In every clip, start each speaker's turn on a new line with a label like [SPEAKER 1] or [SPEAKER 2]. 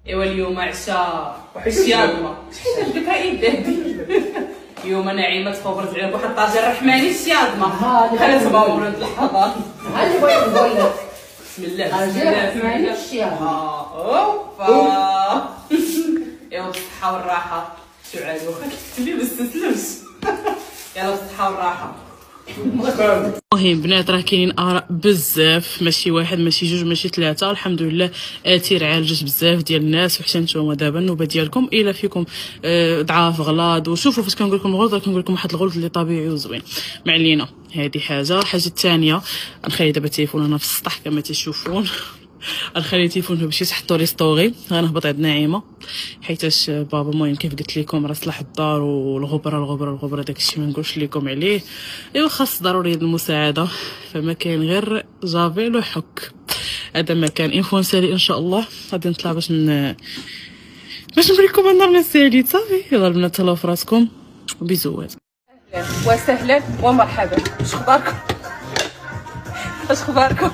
[SPEAKER 1] ايوا اليوم عشاء الصيادمه. شحال ديك يدي اليوم نعيمه تفورت عليك واحد الطاجين الرحماني الصيادمه. خلينا نتبعوا ولاد اللحظات.
[SPEAKER 2] ها اللي بغيت نقول لك
[SPEAKER 1] بسم الله
[SPEAKER 2] طاجين الرحماني الصيادمه.
[SPEAKER 1] اوبا ايوا بالصحه والراحه. شو عاد واخا كتكتب لي ما استسلمش. يلا بالصحه والراحه. المهم بنات راه كاينين اراء بزاف، ماشي واحد ماشي جوج ماشي ثلاثه. الحمد لله اثير عالجت بزاف ديال الناس، وحتى نتوما دابا النوبه ديالكم الا فيكم ضعاف غلاض. وشوفوا فاش كنقول لكم الغلط كنقول لكم واحد الغلط اللي طبيعي وزوين. ما علينا، هذه حاجه الثانيه نخلي دابا التليفون انا في السطح كما تشوفون. نخلي التليفون باش يتحطوا لي ستوري. غنهبط عند نعيمه حيتاش بابا المهم كيف قلت لكم راه صلاح الدار والغبره داكشي ما نقولش لكم عليه. ايوا خاص ضروري المساعده، فما كاين غير جافيل وحك. هذا ما كان انفو نسالي ان شاء الله. غادي نطلع باش نوريكم النهار نسالي. صافي يلا البنات تهلاو في راسكم وبيزوات.
[SPEAKER 3] اهلا وسهلا ومرحبا. اش اخباركم؟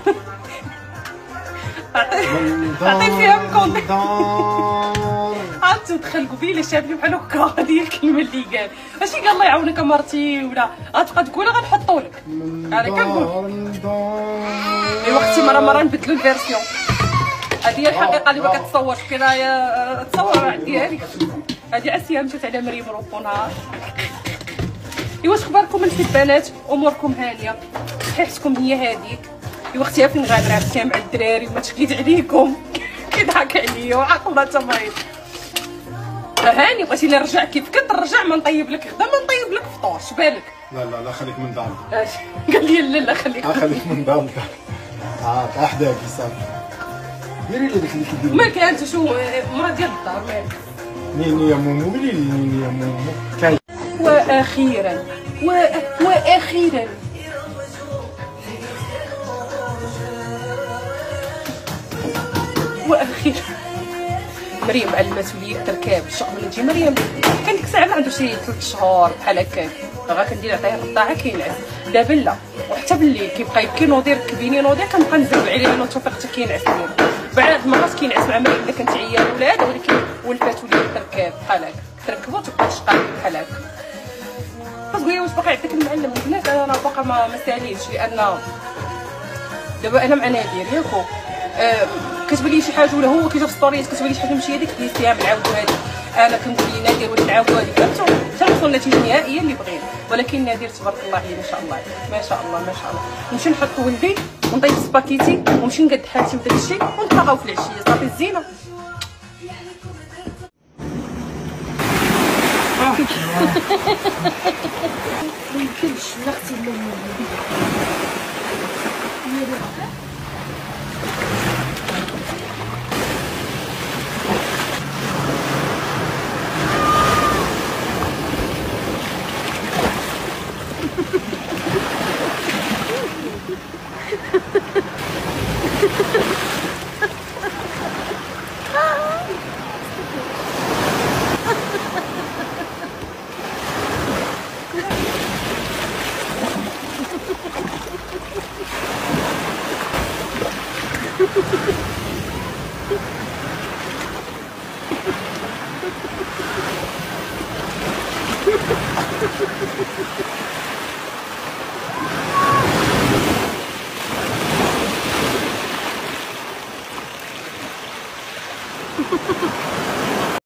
[SPEAKER 3] عطي فيها مكونط. عاد تدخل قبيله شافني بحال هكا. هذه هي الكلمه اللي قال. ماشي قال الله يعاونك مرتي ولا غتبقى تقولها غنحطوا لك. انا كنقول ايوا اختي مره نبدلوا الفيرسيون. هذه هي الحقيقه اللي ما كتصورش كرايه تصور عندي. هذه عسيه مشات على مريم روبونها. ايوا اش اخباركم الحبانات؟ اموركم هانيه؟ صحيحتكم هي هذيك؟ ايوا اختي فين غادره عرفتيها مع الدراري وما تشكيت عليكم. كيضحك عليا وعقله تمايل. هاني بغيتي نرجع كيف كترجع ما نطيب لك غدا ما نطيب لك فطور. شبالك؟
[SPEAKER 4] لا خليك من دار.
[SPEAKER 3] قال لي لا خليك
[SPEAKER 4] من دار. احداك صافي. ديري لي داك اللي كديري.
[SPEAKER 3] ما كانت شو مرا ديال الدار مالك.
[SPEAKER 4] نيني يا مومو قولي لي نيني يا مومو.
[SPEAKER 3] واخيرا مريم علمات لي التركاب. الشغل ملي تجي مريم كان ديك الساعه عنده شي 3 شهور بحال هكاك غا كندير نعطيه الطاعه كينعس. دابا لا، وحتى بالليل كيبقى يبكي نوضي ركبيني نوضي كنبقى نزرب عليه لانه توفيق حتى كينعس ليا. بعض المرات كينعس مع مريم الا كانت عيانه ولا هذا، ولكن ولفاتو لي التركاب بحال هكا تركبو تبقى تشقى بحال هكا. كتقولي واش باقي عندك المعلم البنات؟ انا باقا ما ساليتش لان دابا انا مع نادر ياكو كتبان لي شي حاجه ولا هو كيجي في ستوريات كتبان لي شي حاجه ماشي هذيك ديال نعاودو هذيك. انا كنقول لي نادر ولا نعاودو هذيك حتى نوصل للنتيجه النهائيه اللي بغينا. ولكن نادر تبارك الله عليه ما شاء الله ما شاء الله. نمشي نحط ولدي ونطيب سباكيتي ونمشي نقد حالتي وداك الشيء ونتلاقاو في العشيه. صافي الزينه. ميمكنش لا اختي